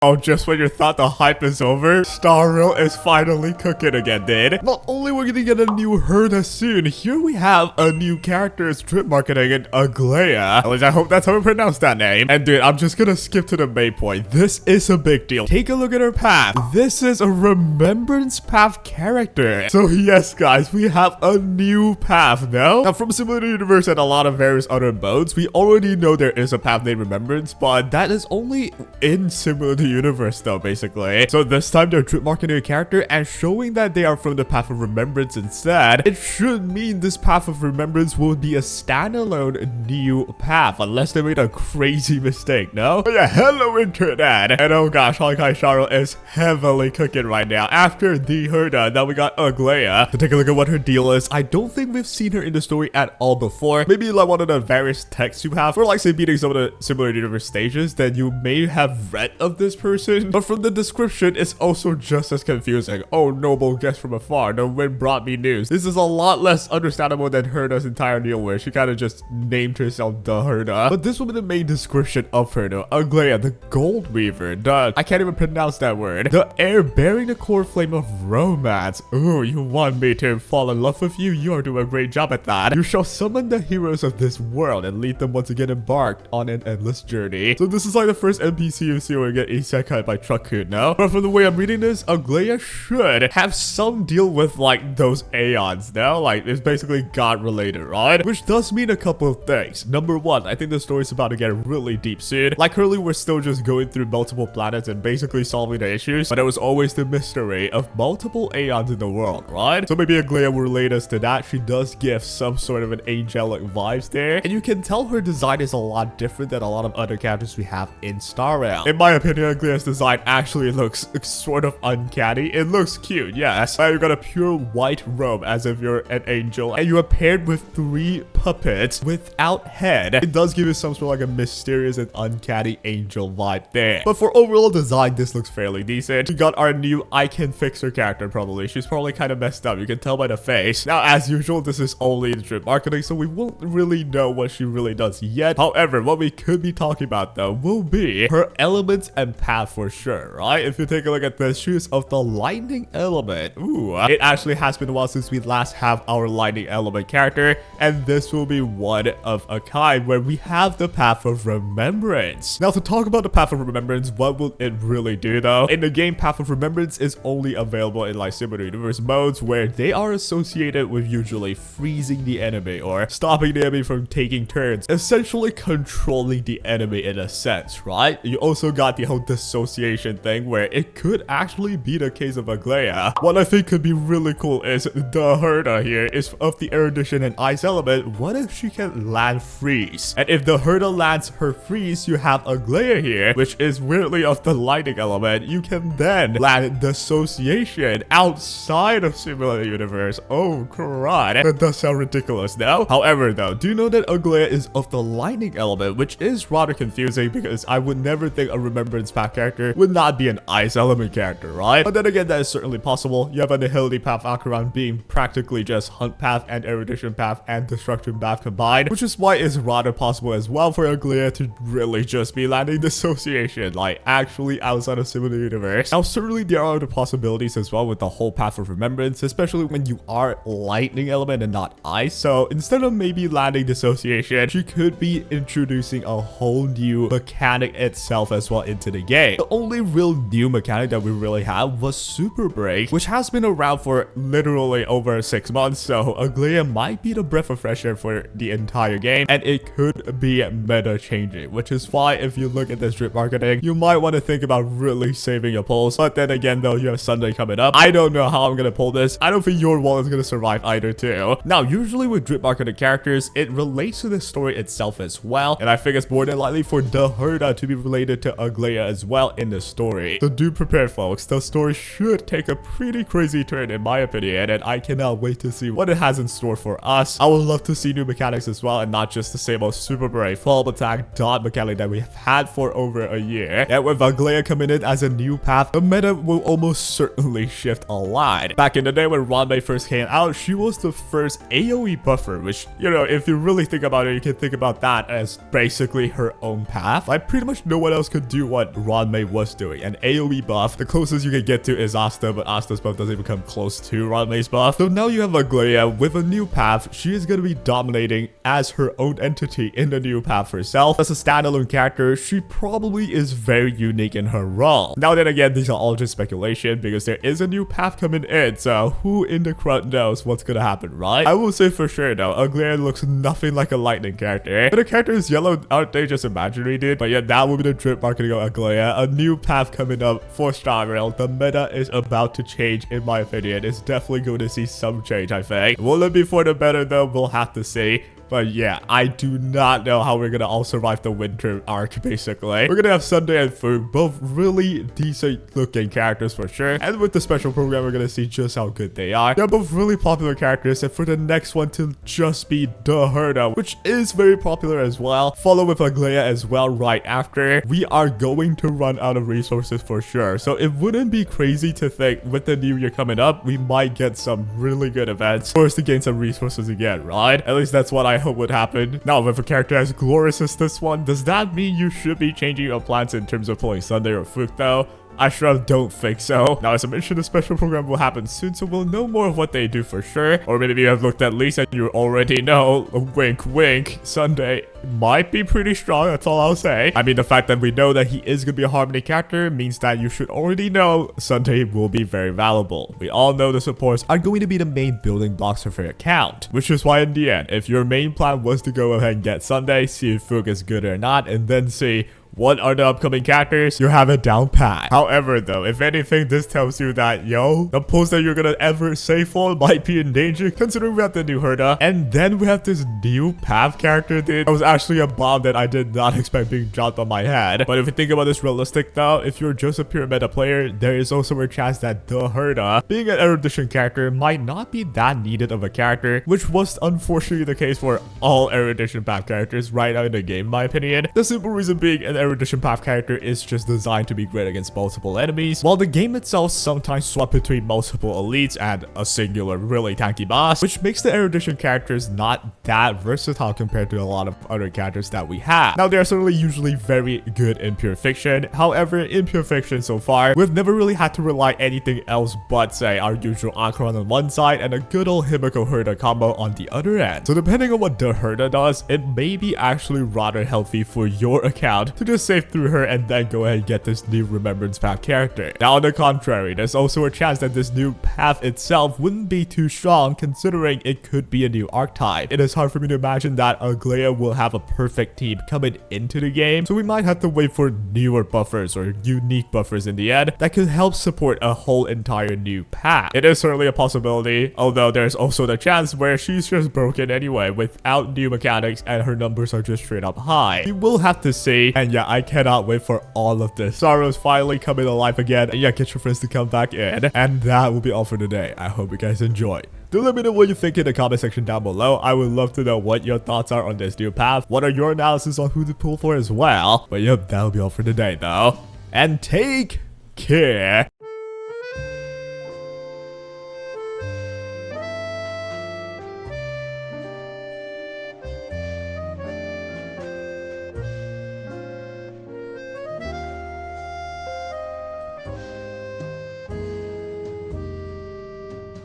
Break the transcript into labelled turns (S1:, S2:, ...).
S1: Oh, just when you thought the hype is over, Star Rail is finally cooking again, dude. Not only we're gonna get a new Herda soon, here we have a new character strip marketing in Aglaea. At least I hope that's how we pronounce that name. And dude, I'm just gonna skip to the main point. This is a big deal. Take a look at her path. This is a Remembrance path character. So yes, guys, we have a new path now. Now from Simulator Universe and a lot of various other modes, we already know there is a path named Remembrance, but that is only in Simulator Universe though, basically. So this time they're drip marketing a character and showing that they are from the path of Remembrance instead. It should mean this path of Remembrance will be a standalone new path, unless they made a crazy mistake, no? But yeah, hello internet. And oh gosh, Honkai Sharo is heavily cooking right now after the Herda. Now we got Aglaea. To take a look at what her deal is, I don't think we've seen her in the story at all before. Maybe like one of the various texts you have, or like say beating some of the Simulator Universe stages, then you may have read of this person, but from the description it's also just as confusing. Oh, noble guest from afar, the wind brought me news. This is a lot less understandable than Herda's entire deal, where she kind of just named herself the Herda. But this will be the main description of her though. Aglaea, the gold weaver, I can't even pronounce that word. The air bearing the core flame of romance. Ooh, you want me to fall in love with you? You are doing a great job at that. You shall summon the heroes of this world and lead them once again embarked on an endless journey. So this is like the first NPC you see when you get isekai by Truck-kun, no? But from the way I'm reading this, Aglaea should have some deal with like those aeons, no? Like it's basically God related, right? Which does mean a couple of things. Number one, I think the story's about to get really deep soon. Like currently we're still just going through multiple planets and basically solving the issues, but it was always the mystery of multiple aeons in the world, right? So maybe Aglaea will relate us to that. She does give some sort of an angelic vibes there, and you can tell her design is a lot different than a lot of other characters we have in Star Rail. In my opinion, Aglaea's design actually looks sort of uncanny. It looks cute, yes. You got a pure white robe as if you're an angel, and you are paired with 3 puppets without head. It does give you some sort of like a mysterious and uncanny angel vibe there. But for overall design, this looks fairly decent. We got our new I Can Fix Her character probably. She's probably kind of messed up. You can tell by the face. Now, as usual, this is only the drip marketing, so we won't really know what she really does yet. However, what we could be talking about though will be her elements and path for sure, right? If you take a look at this, she is of the lightning element. Ooh, it actually has been a while since we last have our lightning element character, and this will be one of a kind where we have the path of Remembrance. Now, to talk about the path of Remembrance, what will it really do though? In the game, path of Remembrance is only available in like Simulator Universe modes, where they are associated with usually freezing the enemy or stopping the enemy from taking turns, essentially controlling the enemy in a sense, right? You also got the whole dissociation thing, where it could actually be the case of Aglaea. What I think could be really cool is the Herda here is of the erudition and ice element. What if she can land freeze? And if the Herda lands her freeze, you have Aglaea here, which is weirdly of the lightning element. You can then land dissociation outside of Simulator Universe. Oh crud, that does sound ridiculous now. However though, do know that Aglaea is of the lightning element, which is rather confusing because I would never think a Remembrance path character would not be an ice element character, right? But then again, that is certainly possible. You have a Nihility path Acheron being practically just hunt path and erudition path and destruction path combined, which is why it's rather possible as well for Aglaea to really just be landing dissociation, like actually outside of Simulator Universe. Now certainly there are other possibilities as well with the whole path of Remembrance, especially when you are lightning element and not ice. So instead of maybe landing dissociation, she could be introducing a whole new mechanic itself as well into the game. The only real new mechanic that we really have was Super Break, which has been around for literally over 6 months, so Aglaea might be the breath of fresh air for the entire game, and it could be meta changing, which is why if you look at this drip marketing, you might want to think about really saving your pulls. But then again though, you have Sunday coming up. I don't know how I'm gonna pull this. I don't think your wall is gonna survive either too. Now usually with drip marketing characters, it relates to the story itself as well, and I think it's more than likely for the Herda to be related to Aglaea as well in the story. So do prepare folks, the story should take a pretty crazy turn in my opinion, and I cannot wait to see what it has in store for us. I would love to see new mechanics as well, and not just the same old Super Brave follow-up attack dot mechanic that we have had for over a year. And with Aglaea coming in as a new path, the meta will almost certainly shift a lot. Back in the day when Ranmei first came out, she was the first AoE buffer, which, you know, if you really think about it, you can think about that as basically her own path. Like pretty much no one else could do what Ranmei was doing. An AoE buff, the closest you can get to is Asta, but Asta's buff doesn't even come close to Ranmei's buff. So now you have Aglaea with a new path. She is going to be dominating as her own entity in the new path herself. As a standalone character, she probably is very unique in her role. Now then again, these are all just speculation because there is a new path coming in, so who in the crowd knows what's gonna happen, right? I will say for sure though, Aglaea looks nothing like a lightning character. But the character is yellow, aren't they just imaginary, dude? But yeah, that will be the drip marketing of Aglaea. A new path coming up for Star Rail. The meta is about to change, in my opinion. It's definitely going to see some change, I think. Will it be for the better though? We'll have to see. But yeah, I do not know how we're gonna all survive the winter arc, basically. We're gonna have Sunday and Foog, both really decent looking characters for sure. And with the special program, we're gonna see just how good they are. They're both really popular characters, and for the next one to just be the Herda, which is very popular as well. Follow with Aglaea as well right after. We are going to run out of resources for sure. So it wouldn't be crazy to think with the new year coming up, we might get some really good events for us to gain some resources again, right? At least that's what I hope would happen. Now, if a character as glorious as this one, does that mean you should be changing your plans in terms of pulling Sunday or Foog though? I sure don't think so. Now, as I mentioned, the special program will happen soon, so we'll know more of what they do for sure. Or maybe you have looked at least and you already know, wink wink, Sunday might be pretty strong, that's all I'll say. I mean, the fact that we know that he is going to be a Harmony character means that you should already know Sunday will be very valuable. We all know the supports are going to be the main building blocks of your account, which is why in the end, if your main plan was to go ahead and get Sunday, see if Foog is good or not, and then see what are the upcoming characters, you have it down pat. However though, if anything, this tells you that, yo, the pulls that you're gonna ever save for might be in danger, considering we have the new Herda, and then we have this new path character, dude. That was actually a bomb that I did not expect being dropped on my head. But if you think about this realistic though, if you're just a pure meta player, there is also a chance that the Herda, being an erudition character, might not be that needed of a character, which was unfortunately the case for all erudition path characters right now in the game, in my opinion. The simple reason being, an erudition path character is just designed to be great against multiple enemies, while the game itself sometimes swap between multiple elites and a singular really tanky boss, which makes the erudition characters not that versatile compared to a lot of other characters that we have. Now, they are certainly usually very good in pure fiction. However, in pure fiction so far, we've never really had to rely anything else but, say, our usual Acheron on one side and a good old Himiko Herda combo on the other end. So depending on what the Herda does, it may be actually rather healthy for your account to just save through her and then go ahead and get this new Remembrance path character. Now, on the contrary, there's also a chance that this new path itself wouldn't be too strong, considering it could be a new archetype. It is hard for me to imagine that Aglaea will have a perfect team coming into the game, so we might have to wait for newer buffers or unique buffers in the end that could help support a whole entire new path. It is certainly a possibility, although there's also the chance where she's just broken anyway without new mechanics and her numbers are just straight up high. We will have to see, and yeah, I cannot wait for all of this. Sorrow's finally coming alive again, and yeah, get your friends to come back in. And that will be all for today. I hope you guys enjoy. Do let me know what you think in the comment section down below. I would love to know what your thoughts are on this new path. What are your analysis on who to pull for as well? But yep, that'll be all for today though. And take care.